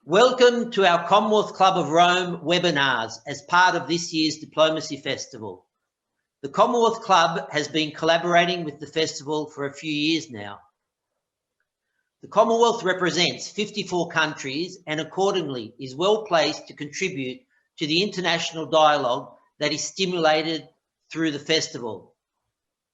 Welcome to our Commonwealth Club of Rome webinars as part of this year's Diplomacy Festival. The Commonwealth Club has been collaborating with the festival for a few years now. The Commonwealth represents 54 countries and accordingly is well placed to contribute to the international dialogue that is stimulated through the festival.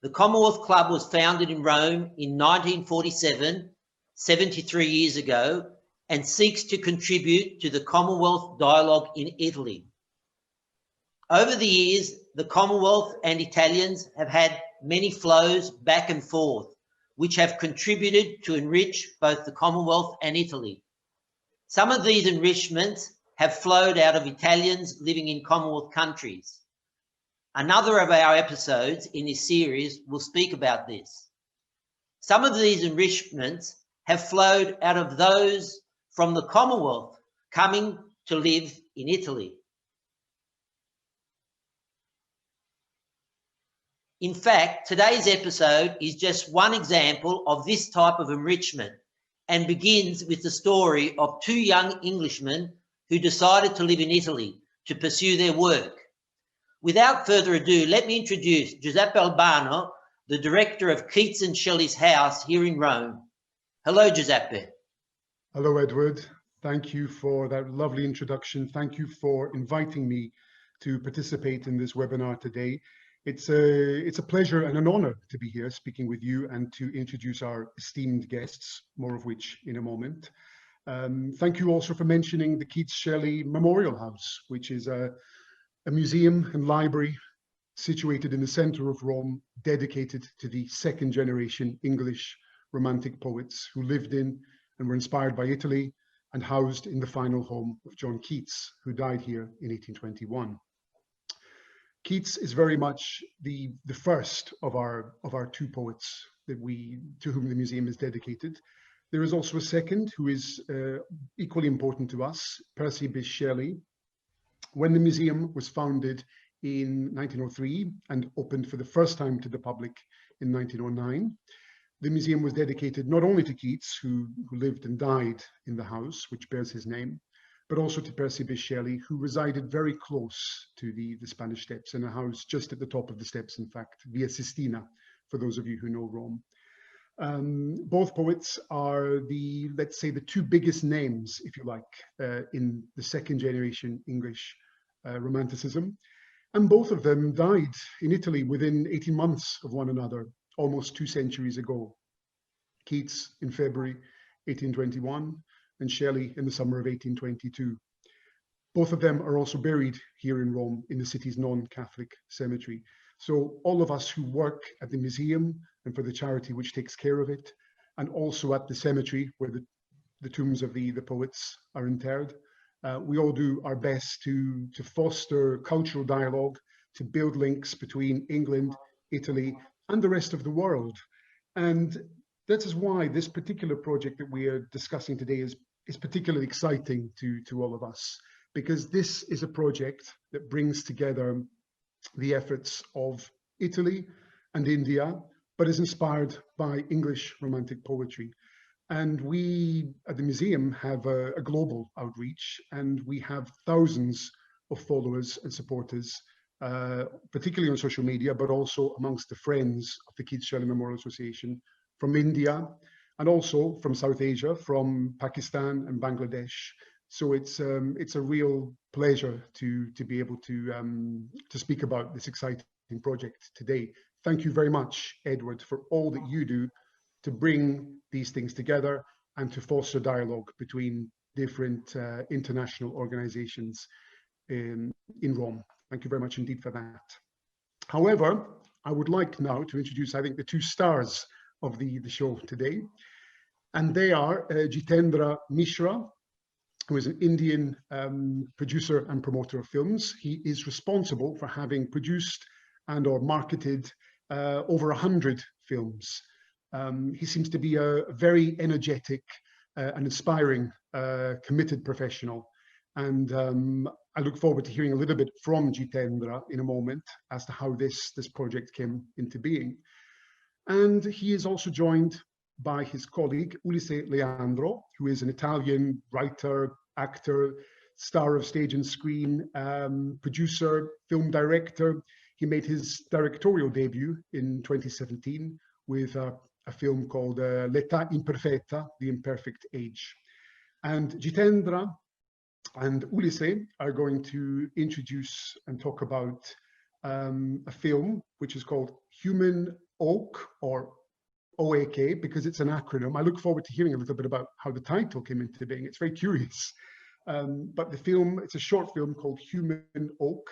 The Commonwealth Club was founded in Rome in 1947, 73 years ago, and seeks to contribute to the Commonwealth dialogue in Italy. Over the years, the Commonwealth and Italians have had many flows back and forth, which have contributed to enrich both the Commonwealth and Italy. Some of these enrichments have flowed out of Italians living in Commonwealth countries. Another of our episodes in this series will speak about this. Some of these enrichments have flowed out of those from the Commonwealth coming to live in Italy. In fact, today's episode is just one example of this type of enrichment and begins with the story of two young Englishmen who decided to live in Italy to pursue their work. Without further ado, let me introduce Giuseppe Albano, the director of Keats-Shelley House here in Rome. Hello, Giuseppe. Hello, Edward. Thank you for that lovely introduction. Thank you for inviting me to participate in this webinar today. It's a pleasure and an honor to be here speaking with you and to introduce our esteemed guests, more of which in a moment. Thank you also for mentioning the Keats-Shelley Memorial House, which is a museum and library situated in the center of Rome, dedicated to the second generation English Romantic poets who lived in and were inspired by Italy and housed in the final home of John Keats, who died here in 1821. Keats is very much the first of our two poets to whom the museum is dedicated. There is also a second who is equally important to us, Percy Bysshe Shelley. When the museum was founded in 1903 and opened for the first time to the public in 1909, the museum was dedicated not only to Keats, who lived and died in the house, which bears his name, but also to Percy Bysshe Shelley, who resided very close to the Spanish Steps, in a house just at the top of the steps, in fact, Via Sistina, for those of you who know Rome. Both poets are let's say, the two biggest names, if you like, in the second generation English Romanticism. And both of them died in Italy within 18 months of one another, almost 2 centuries ago. Keats in February 1821 and Shelley in the summer of 1822. Both of them are also buried here in Rome in the city's non-Catholic cemetery. So all of us who work at the museum and for the charity which takes care of it, and also at the cemetery where the tombs of the poets are interred, we all do our best to foster cultural dialogue, to build links between England, Italy, and the rest of the world. And that is why this particular project that we are discussing today is particularly exciting to all of us, because this is a project that brings together the efforts of Italy and India, but is inspired by English Romantic poetry. And we at the museum have a global outreach, and we have thousands of followers and supporters, particularly on social media, but also amongst the friends of the Keats-Shelley Memorial Association from India, and also from South Asia, from Pakistan and Bangladesh. So it's a real pleasure to be able to speak about this exciting project today. Thank you very much, Edward, for all that you do to bring these things together and to foster dialogue between different international organizations in Rome. Thank you very much indeed for that. However, I would like now to introduce, I think, the two stars of the show today. And they are Jitendra Mishra, who is an Indian producer and promoter of films. He is responsible for having produced and or marketed over 100 films. He seems to be a very energetic and inspiring, committed professional. And I look forward to hearing a little bit from Jitendra in a moment as to how this project came into being. And he is also joined by his colleague Ulisse Leandro, who is an Italian writer, actor, star of stage and screen, producer, film director. He made his directorial debut in 2017 with a film called L'età imperfetta, The Imperfect Age. And Jitendra and Ulisse are going to introduce and talk about a film which is called Human Oak, or OAK, because it's an acronym. I look forward to hearing a little bit about how the title came into being. It's very curious. But the film, it's a short film called Human Oak,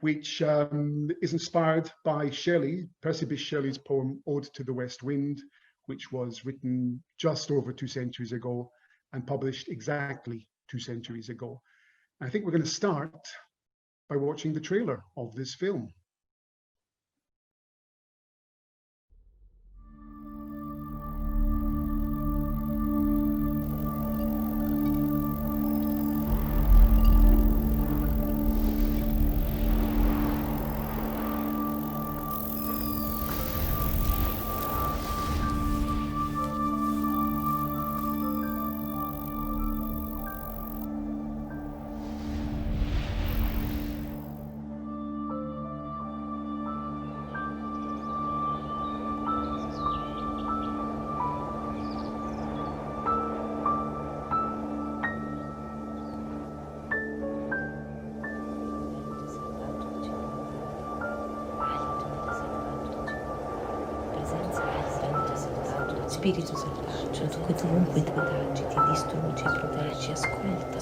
which is inspired by Shelley, Percy Bysshe Shelley's poem Ode to the West Wind, which was written just over 2 centuries ago and published exactly 2 centuries ago. I think we're going to start by watching the trailer of this film. Spirito selvaggio, che dovunque tu agiti, distruggi, proteggi, ascolta,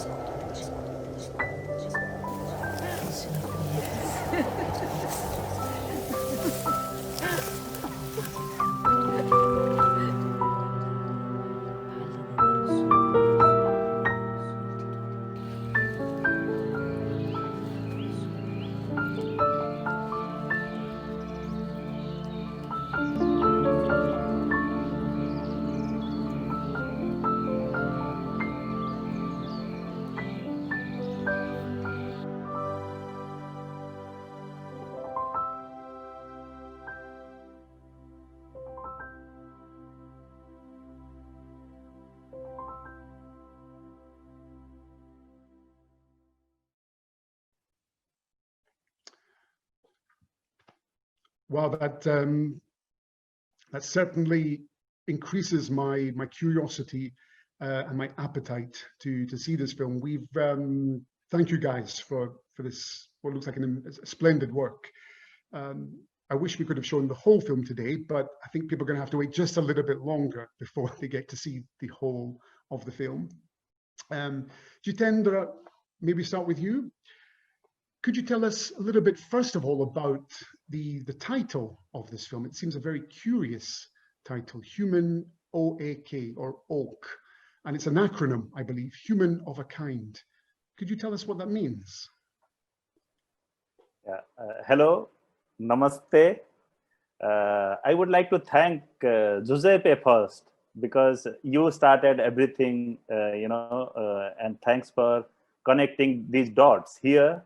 Well, that certainly increases my curiosity and my appetite to see this film. We've thank you guys for this, what looks like a splendid work. I wish we could have shown the whole film today, but I think people are going to have to wait just a little bit longer before they get to see the whole of the film. Jitendra, maybe start with you. Could you tell us a little bit, first of all, about the title of this film? It seems a very curious title, Human OAK, or Oak, and it's an acronym, I believe, Human of a Kind. Could you tell us what that means? Yeah. Hello, namaste. I would like to thank Giuseppe first, because you started everything, and thanks for connecting these dots here.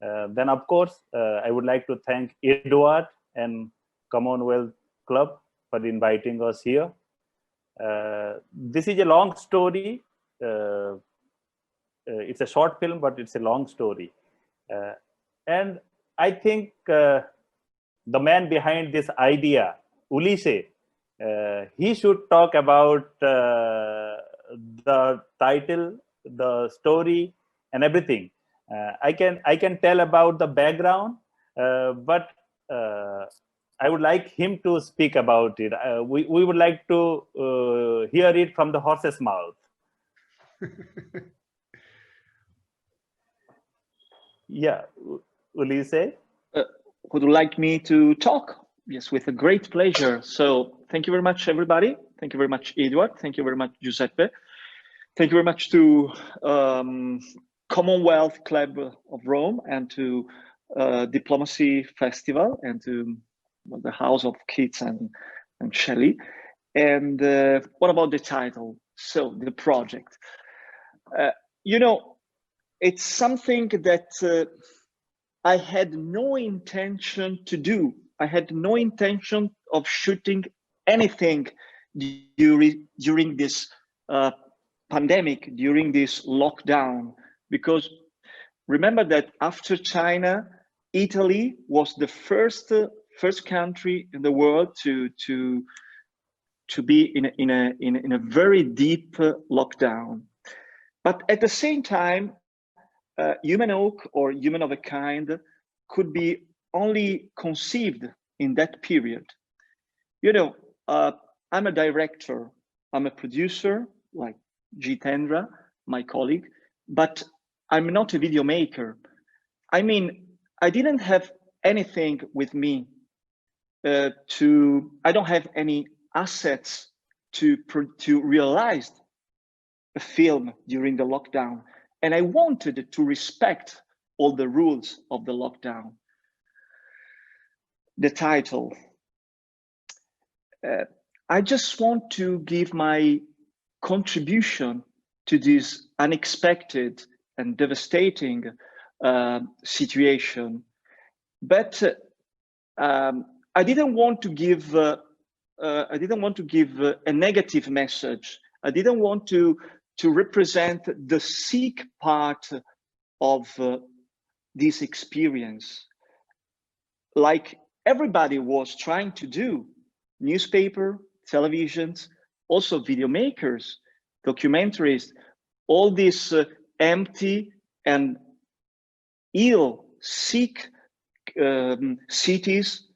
Then, of course, I would like to thank Edward and Commonwealth Club for inviting us here. This is a long story. It's a short film, but it's a long story. And I think the man behind this idea, Ulisse, he should talk about the title, the story, and everything. I can tell about the background, but I would like him to speak about it. We would like to hear it from the horse's mouth. Yeah, Ulisse? Would you like me to talk? Yes, with a great pleasure. So thank you very much, everybody. Thank you very much, Edward. Thank you very much, Giuseppe. Thank you very much to Commonwealth Club of Rome and to Diplomacy Festival and to the House of Keats and Shelley. And what about the title? So the project, it's something that I had no intention to do. I had no intention of shooting anything during this pandemic, during this lockdown, because remember that after China, Italy was the first country in the world to be in a very deep lockdown. But at the same time, human oak or human of a kind could be only conceived in that period. You know, I'm a director, I'm a producer, like Jitendra, my colleague, but I'm not a video maker. I mean, I didn't have anything with me I don't have any assets to realize a film during the lockdown. And I wanted to respect all the rules of the lockdown. The title. I just want to give my contribution to this unexpected and devastating situation. But I didn't want to give a negative message. I didn't want to represent the sick part of this experience, like everybody was trying to do. Newspaper, televisions, also video makers, documentaries, all these empty and ill, sick cities.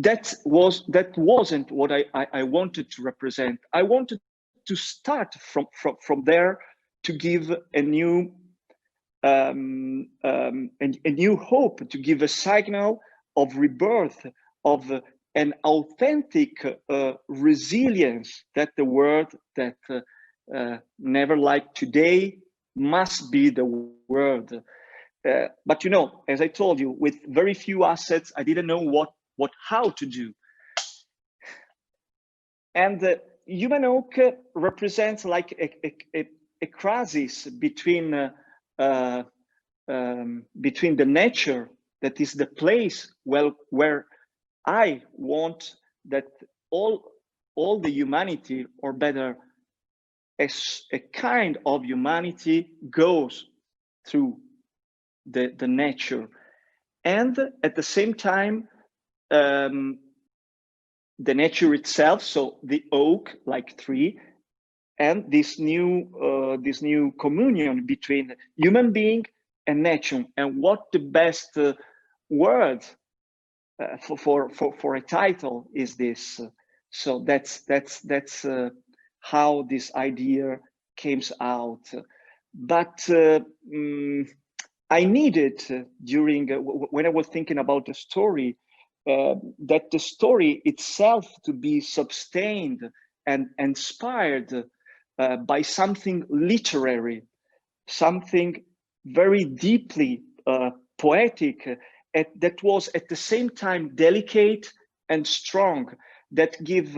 That wasn't what I wanted to represent. I wanted to start from there to give a new hope, to give a signal of rebirth, of an authentic resilience, that the world that never like today must be the world. But you know, as I told you, with very few assets, I didn't know how to do. And human oak represents like a crisis between the nature, that is the place where I want that all the humanity, or better, a kind of humanity, goes through the nature, and at the same time the nature itself, so the oak like tree, and this new communion between human being and nature. And what the best word for a title is this. So that's how this idea came out. But I needed, during when I was thinking about the story, that the story itself to be sustained and inspired by something literary, something very deeply poetic, that was at the same time delicate and strong, that give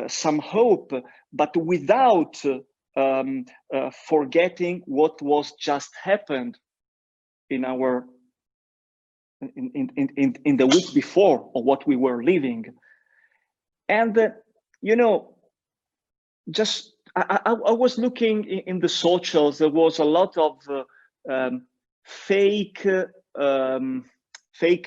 some hope, but without forgetting what was just happened in the week before, or what we were living. And you know, just I was looking in the socials. There was a lot of fake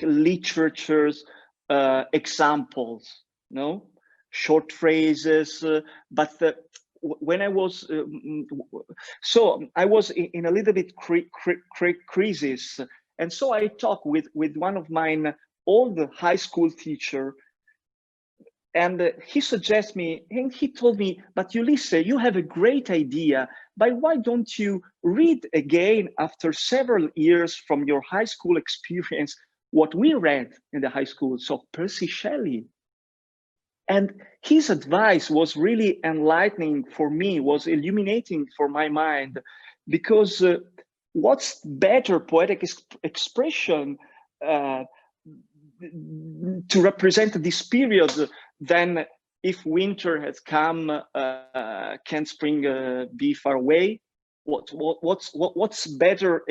literatures examples, no, short phrases. But when I was so I was in a little bit crisis. And so I talked with one of mine old high school teacher, and he suggested me, and he told me, but Ulisse, you have a great idea, but why don't you read again, after several years from your high school experience, what we read in the high school, so Percy Shelley. And his advice was really enlightening for me, was illuminating for my mind, because what's better poetic expression to represent this period than if winter has come, can spring be far away? What's better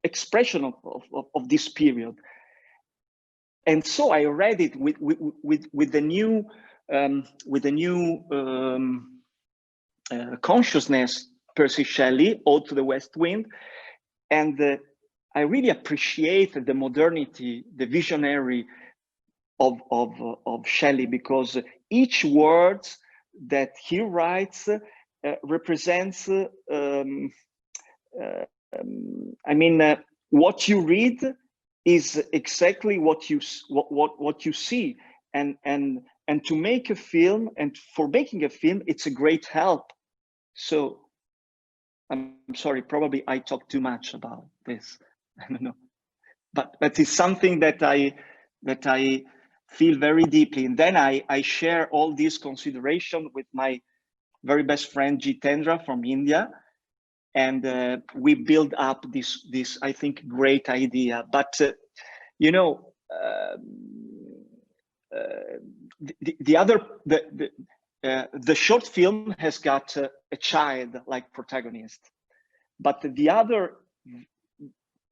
expression of this period? and so I read it with the new consciousness, Percy Shelley, Ode to the West Wind, and I really appreciate the modernity, the visionary of Shelley, because each word that he writes represents, what you read is exactly what you see, and to make a film, and for making a film, it's a great help. So I'm sorry, probably I talk too much about this. I don't know, but it's something that I feel very deeply, and then I share all these consideration with my very best friend Jitendra from India, and we build up this I think great idea. But you know, the short film has got a child like protagonist, but the other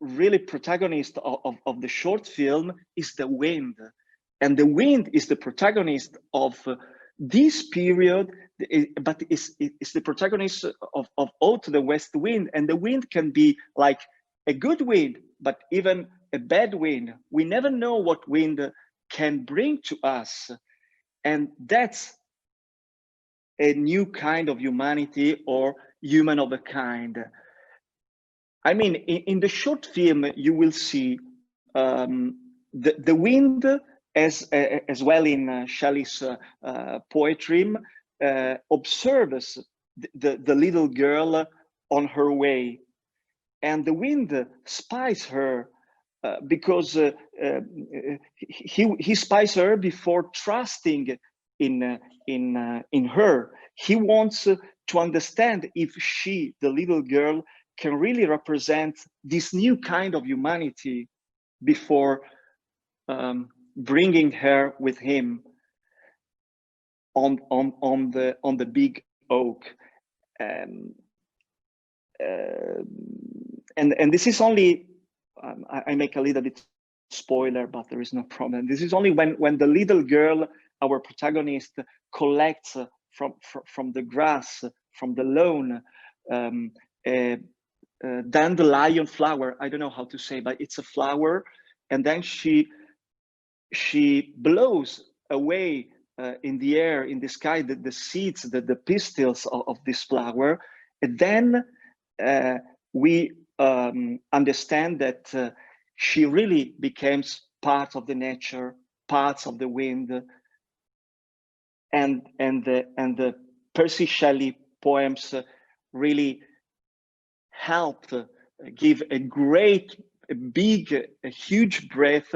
really protagonist of the short film is the wind, and the wind is the protagonist of this period, but it's the protagonist of Ode to the West Wind, and the wind can be like a good wind, but even a bad wind. We never know what wind can bring to us, and that's a new kind of humanity, or human of a kind. I mean, in the short film, you will see the wind, as well in Shelley's poetry, observes the little girl on her way, and the wind spies her because he spies her before trusting in her. He wants to understand if she, the little girl, can really represent this new kind of humanity before bringing her with him on the big oak. And this is only, I make a little bit spoiler, but there is no problem. This is only when the little girl, our protagonist, collects from the grass, from the lawn, dandelion flower. I don't know how to say, but it's a flower, and then she blows away in the air, in the sky, the seeds, the pistils of this flower, and then we understand that she really becomes part of the nature, parts of the wind, and the Percy Shelley poems really helped give a huge breath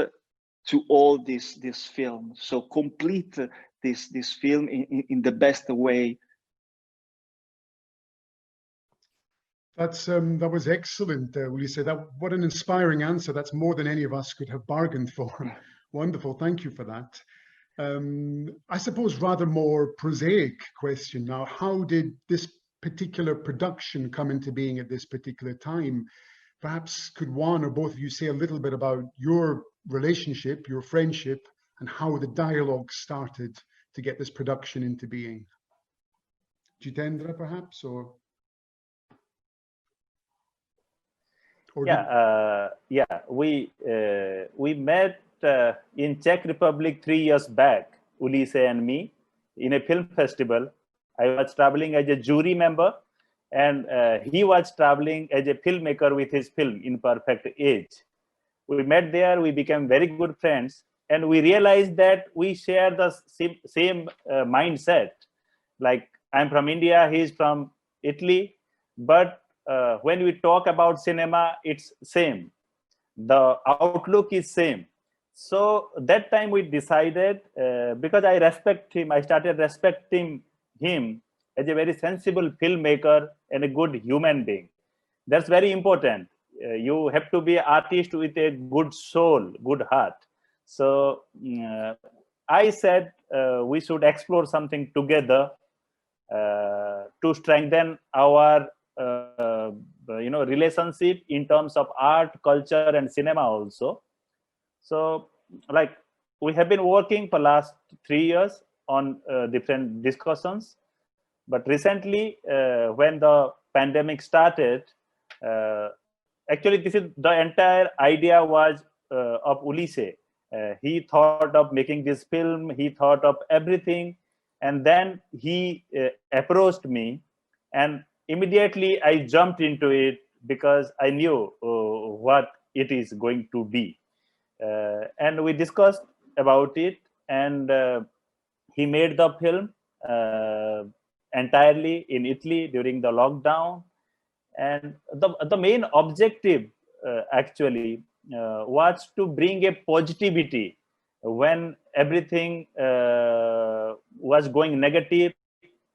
to all this film. So complete this film in the best way. That was excellent, Ulisse. What an inspiring answer. That's more than any of us could have bargained for. Wonderful, thank you for that. I suppose rather more prosaic question now, how did this particular production come into being at this particular time? Perhaps could one or both of you say a little bit about your relationship, your friendship, and how the dialogue started to get this production into being? Jitendra, perhaps, or we met in Czech Republic 3 years back, Ulisse and me, in a film festival. I was traveling as a jury member, and he was traveling as a filmmaker with his film In Perfect Age. We met there, we became very good friends, and we realized that we share the same mindset. Like, I'm from India, he's from Italy, but when we talk about cinema, it's same. The outlook is same. So that time we decided, because I respect him, I started respecting him as a very sensible filmmaker and a good human being. That's very important. You have to be an artist with a good soul, good heart. So I said we should explore something together to strengthen our relationship in terms of art, culture, and cinema also. So, like, we have been working for last 3 years on different discussions. But recently, when the pandemic started, actually, this is the entire idea was of Ulisse. He thought of making this film. He thought of everything, and then he approached me, and immediately I jumped into it because I knew what it is going to be, and we discussed about it, and he made the film entirely in Italy during the lockdown. And the main objective actually was to bring a positivity when everything was going negative.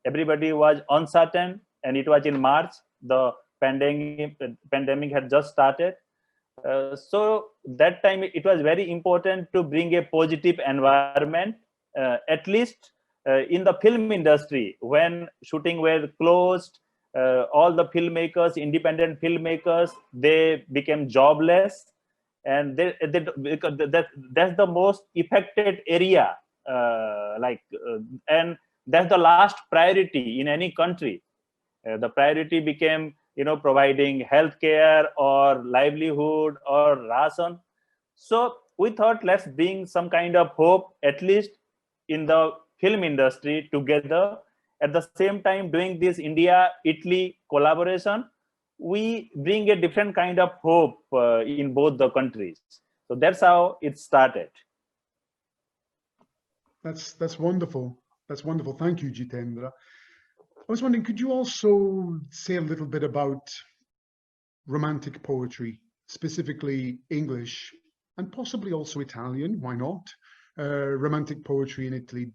Everybody was uncertain, and it was in March. The pandemic had just started. So that time it was very important to bring a positive environment, at least in the film industry. When shooting were closed, all the filmmakers, independent filmmakers, they became jobless, and because that's the most affected area, and that's the last priority in any country. The priority became, providing healthcare or livelihood or ration. So we thought, let's bring some kind of hope, at least in the film industry, together. At the same time, doing this India-Italy collaboration, we bring a different kind of hope in both the countries. So that's how it started. That's wonderful. That's wonderful. Thank you, Jitendra. I was wondering, could you also say a little bit about romantic poetry, specifically English and possibly also Italian? Why not? Romantic poetry in Italy.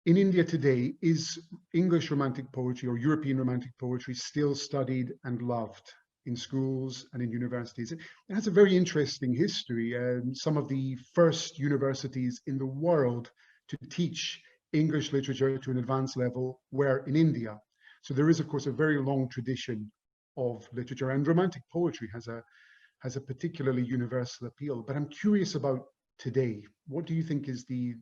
In India today, is English romantic poetry or European romantic poetry still studied and loved in schools and in universities? It has a very interesting history. Some of the first universities in the world to teach English literature to an advanced level were in India. So there is, of course, a very long tradition of literature, and romantic poetry has a particularly universal appeal. But I'm curious about today. What do you think is the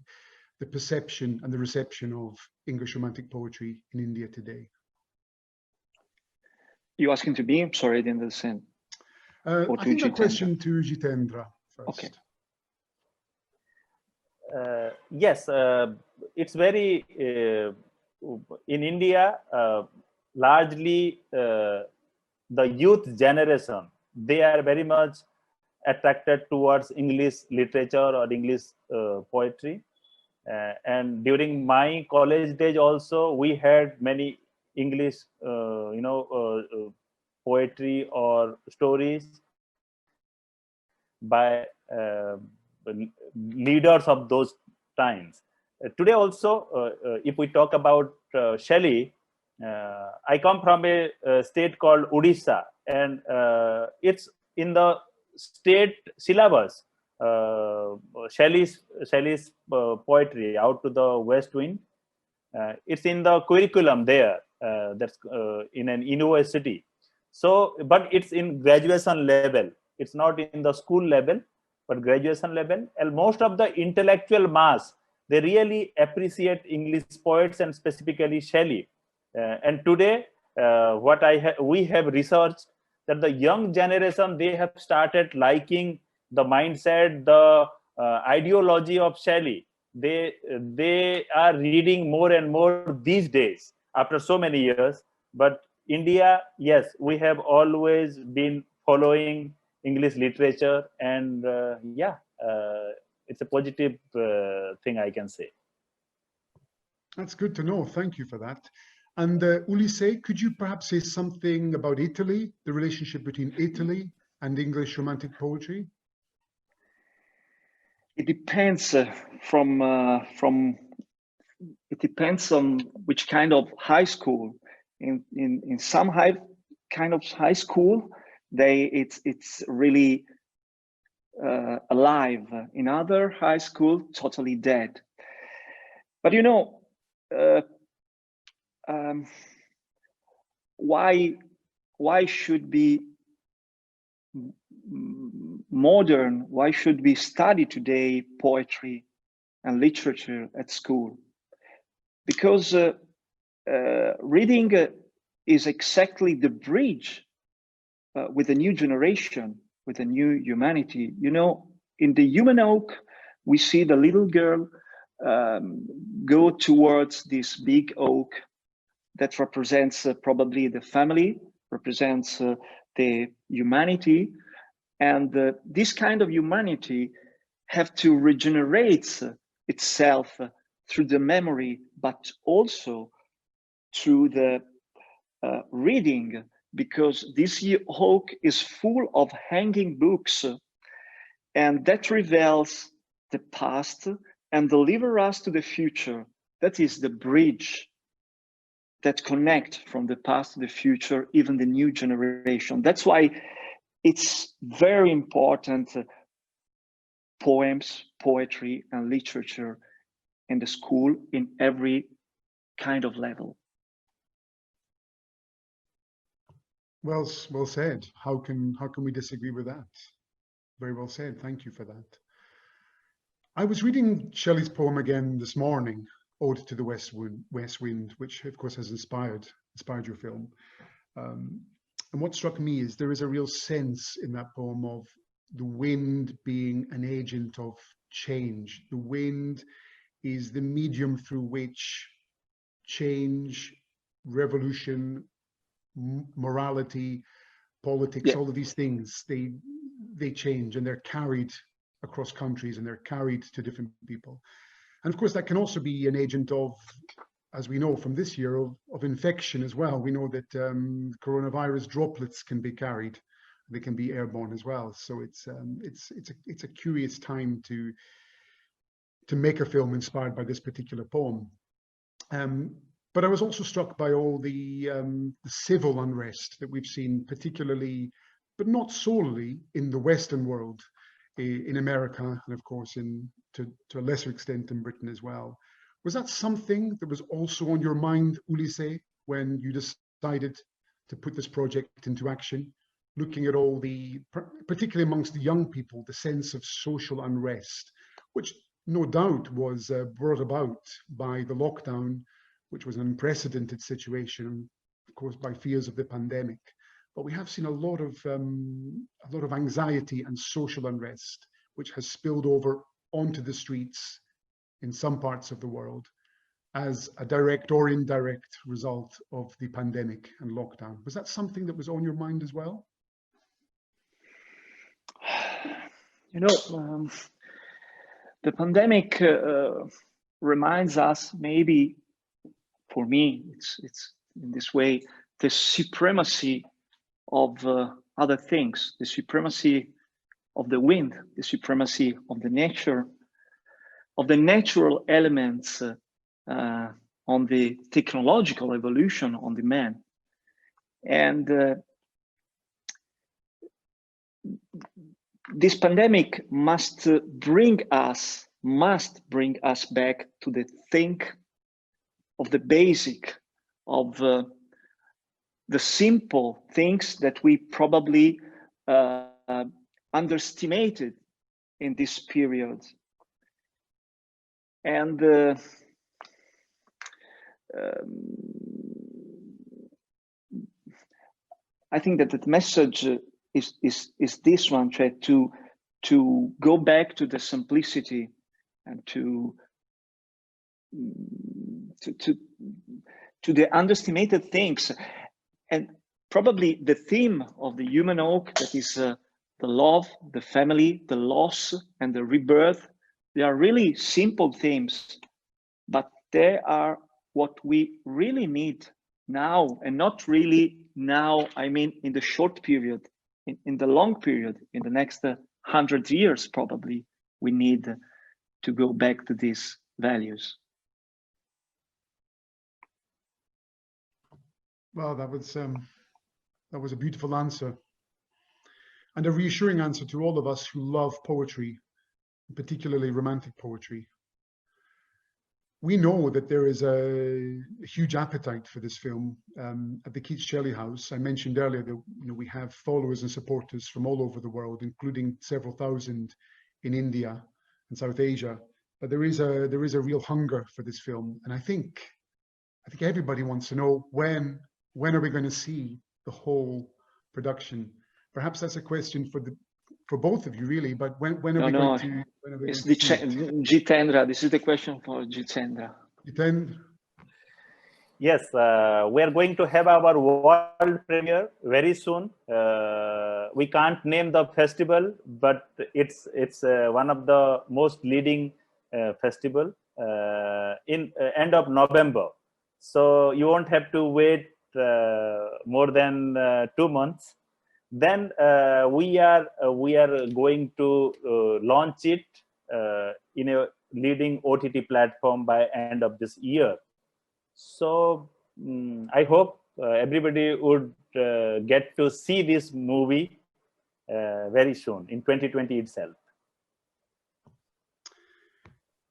perception and the reception of English romantic poetry in India today? You asking to me? I'm sorry, I didn't understand. I think a question to Jitendra first. Okay. Yes, it's very, in India, largely the youth generation, they are very much attracted towards English literature or English poetry. And during my college days also, we had many English, poetry or stories by leaders of those times. Today also, if we talk about Shelley, I come from a state called Odisha, and it's in the state syllabus. Shelley's poetry, Out to the West Wind. It's in the curriculum there. That's in an university. So, but it's in graduation level. It's not in the school level, but graduation level. And most of the intellectual mass, they really appreciate English poets, and specifically Shelley. And today, what we have researched, that the young generation, they have started liking the mindset, the ideology of Shelley. They are reading more and more these days after so many years. But India, yes, we have always been following English literature, and it's a positive thing, I can say. That's good to know. Thank you for that. And Ulisse, could you perhaps say something about Italy, the relationship between Italy and English romantic poetry? It depends it depends on which kind of high school. In some kind of high school, it's really alive. In other high school, totally dead. But why should be modern, why should we study today poetry and literature at school? Because reading is exactly the bridge with a new generation, with a new humanity. You know, in the human oak, we see the little girl go towards this big oak that represents probably the family, represents the humanity. And this kind of humanity have to regenerate itself through the memory, but also through the reading, because this oak is full of hanging books, and that reveals the past and deliver us to the future. That is the bridge that connect from the past to the future, even the new generation. That's why it's very important, poems, poetry, and literature in the school in every kind of level. Well said. How can we disagree with that? Very well said. Thank you for that. I was reading Shelley's poem again this morning, Ode to the West Wind, which of course has inspired your film. And what struck me is there is a real sense in that poem of the wind being an agent of change. The wind is the medium through which change, revolution, morality, politics, all of these things, they change and they're carried across countries and they're carried to different people. And of course, that can also be an agent of, as we know from this year, of infection as well. We know that coronavirus droplets can be carried; they can be airborne as well. So it's a curious time to make a film inspired by this particular poem. But I was also struck by all the civil unrest that we've seen, particularly, but not solely, in the Western world, in America, and of course to a lesser extent in Britain as well. Was that something that was also on your mind, Ulisse, when you decided to put this project into action? Looking at all the, particularly amongst the young people, the sense of social unrest, which no doubt was brought about by the lockdown, which was an unprecedented situation, of course, by fears of the pandemic. But we have seen a lot of anxiety and social unrest, which has spilled over onto the streets in some parts of the world as a direct or indirect result of the pandemic and lockdown. Was that something that was on your mind as well? You know, the pandemic reminds us, maybe for me, it's in this way, the supremacy of other things, the supremacy of the wind, the supremacy of the nature, of the natural elements on the technological evolution on the man. And this pandemic must bring us back to the think of the basic, of the simple things that we probably underestimated in this period. And I think that the message is this one, to go back to the simplicity and to the underestimated things. And probably the theme of the human oak, that is the love, the family, the loss, and the rebirth. They are really simple themes, but they are what we really need now, and not really now, I mean in the short period, in the long period, in the next 100 years probably, we need to go back to these values. Well, that was a beautiful answer, and a reassuring answer to all of us who love poetry, particularly romantic poetry. we know that there is a huge appetite for this film at the Keats-Shelley House. I mentioned earlier that we have followers and supporters from all over the world, including several thousand in India and South Asia. But there is a real hunger for this film, and I think everybody wants to know when are we going to see the whole production. Perhaps that's a question for both of you, really. But when are we going to? It's Jitendra. This is the question for Jitendra. Jitendra. Yes, we are going to have our world premiere very soon. We can't name the festival, but it's one of the most leading festival in end of November. So you won't have to wait more than 2 months. Then we are going to launch it in a leading OTT platform by end of this year. So I hope everybody would get to see this movie very soon in 2020 itself.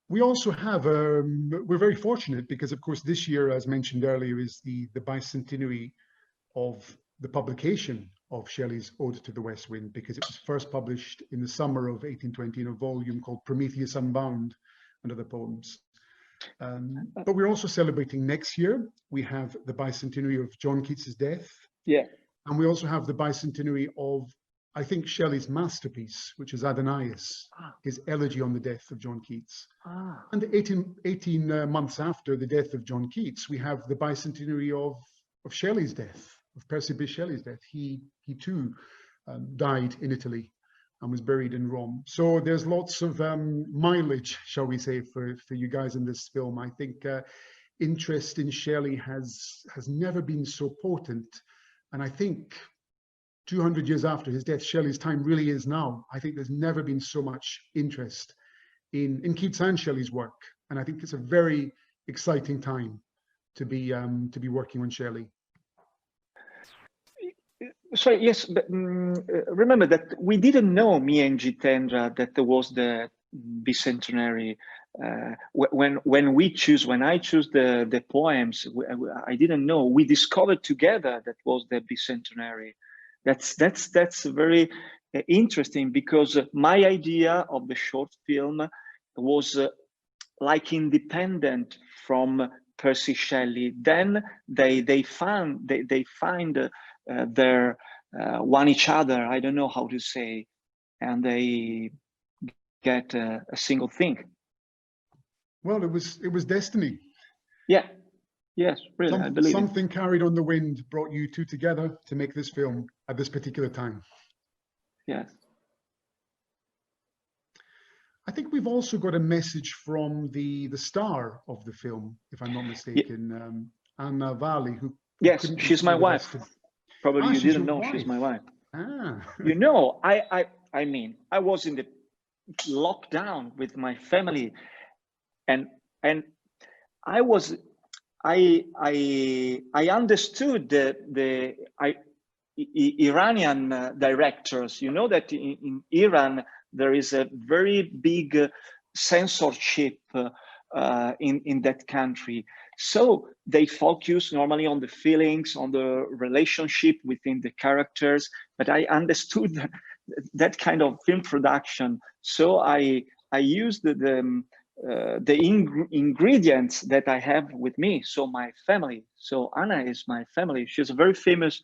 We also have, we're very fortunate because, of course, this year, as mentioned earlier, is the bicentenary of the publication of Shelley's Ode to the West Wind, because it was first published in the summer of 1820 in a volume called Prometheus Unbound and Other Poems. But we're also celebrating next year. We have the bicentenary of John Keats's death. Yeah. And we also have the bicentenary of, I think, Shelley's masterpiece, which is Adonais, his elegy on the death of John Keats. And 18 months after the death of John Keats, we have the bicentenary of Shelley's death, of Percy Bysshe Shelley's death. He too died in Italy and was buried in Rome. So there's lots of mileage, shall we say, for you guys in this film. I think interest in Shelley has never been so potent. And I think 200 years after his death, Shelley's time really is now. I think there's never been so much interest in Keats and Shelley's work. And I think it's a very exciting time to be working on Shelley. Sorry, yes, but remember that we didn't know, me and Jitendra, that there was the bicentenary. When I choose the poems, I didn't know. We discovered together that was the bicentenary. That's very interesting, because my idea of the short film was like independent from Percy Shelley. Then they find their one each other. I don't know how to say, and they get a single thing. Well, it was destiny. Yeah. Yes, really, I believe something carried on the wind brought you two together to make this film at this particular time. Yes. I think we've also got a message from the star of the film, if I'm not mistaken, Anna Valli, who yes, she's my wife. Probably you didn't know she's my wife. You know, I mean, I was in the lockdown with my family, and I understood the Iranian directors. You know that in Iran there is a very big censorship in that country. So they focus normally on the feelings, on the relationship within the characters. But I understood that kind of film production. So I used the ingredients that I have with me. So my family. So Anna is my family. She's a very famous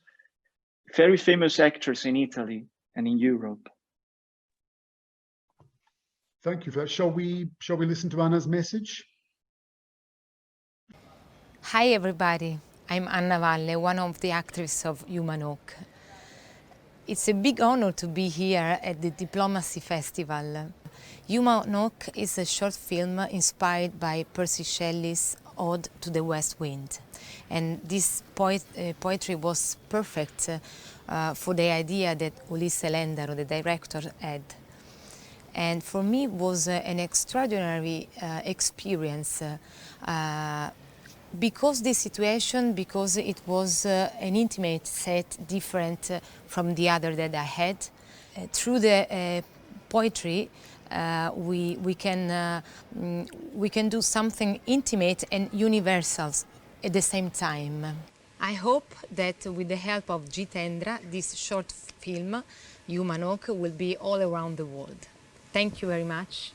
actress in Italy and in Europe. Thank you for that. Shall we listen to Anna's message? Hi everybody, I'm Anna Valle, one of the actresses of Human Oak. It's a big honor to be here at the Diplomacy Festival. Human Oak is a short film inspired by Percy Shelley's Ode to the West Wind. And this poetry was perfect for the idea that Ulisse Lendaro, the director, had. And for me it was an extraordinary experience because it was an intimate set, different from the other that I had. Through the poetry, we can do something intimate and universal at the same time. I hope that with the help of Jitendra, this short film, Human-Ok, will be all around the world. Thank you very much,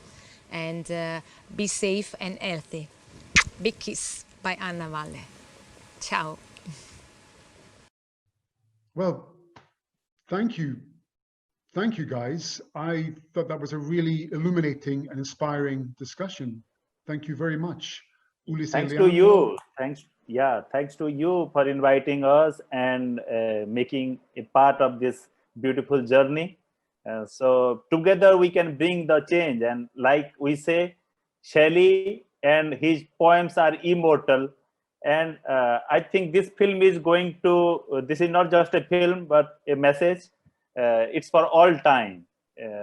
and be safe and healthy. Big kiss by Anna Valle. Ciao. Well, thank you. Thank you, guys. I thought that was a really illuminating and inspiring discussion. Thank you very much. Ulisse, thanks to you. Thanks to you for inviting us and making a part of this beautiful journey. So together we can bring the change. And like we say, Shelley and his poems are immortal. And I think this film is going to, this is not just a film, but a message. It's for all time,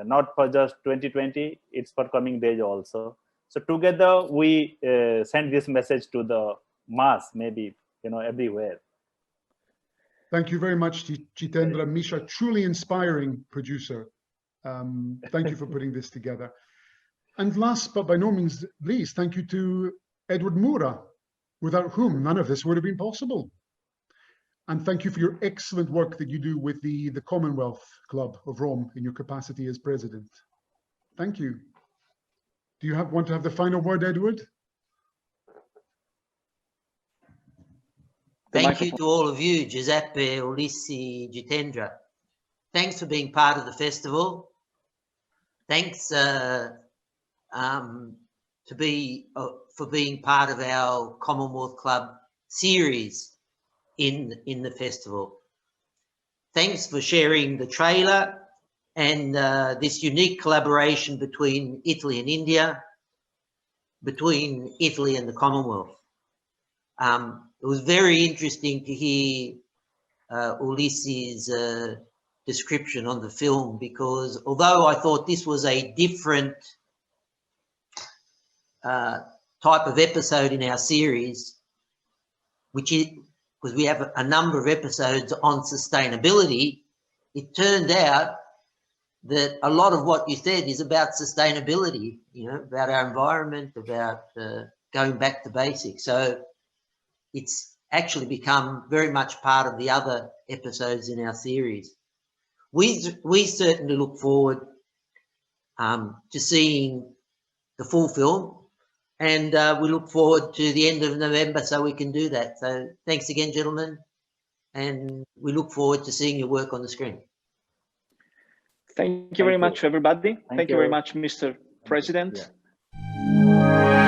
not for just 2020, it's for coming days also. So together we send this message to the mass, maybe, everywhere. Thank you very much, Jitendra. Mishra, truly inspiring producer. Thank you for putting this together. And last, but by no means least, thank you to Edward Mura, without whom none of this would have been possible. And thank you for your excellent work that you do with the Commonwealth Club of Rome in your capacity as president. Thank you. Do you want to have the final word, Edward? Thank you to all of you, Giuseppe, Ulisse, Jitendra. Thanks for being part of the festival. Thanks for being part of our Commonwealth Club series in the festival. Thanks for sharing the trailer and this unique collaboration between Italy and India, between Italy and the Commonwealth. It was very interesting to hear Ulisse's description on the film, because although I thought this was a different type of episode in our series, which is because we have a number of episodes on sustainability, it turned out that a lot of what you said is about sustainability, about our environment, about going back to basics. So it's actually become very much part of the other episodes in our series. We certainly look forward to seeing the full film, and we look forward to the end of November so we can do that. So thanks again, gentlemen, and we look forward to seeing your work on the screen. Thank you very much, everybody. Thank you very much, Mr. President. Yeah.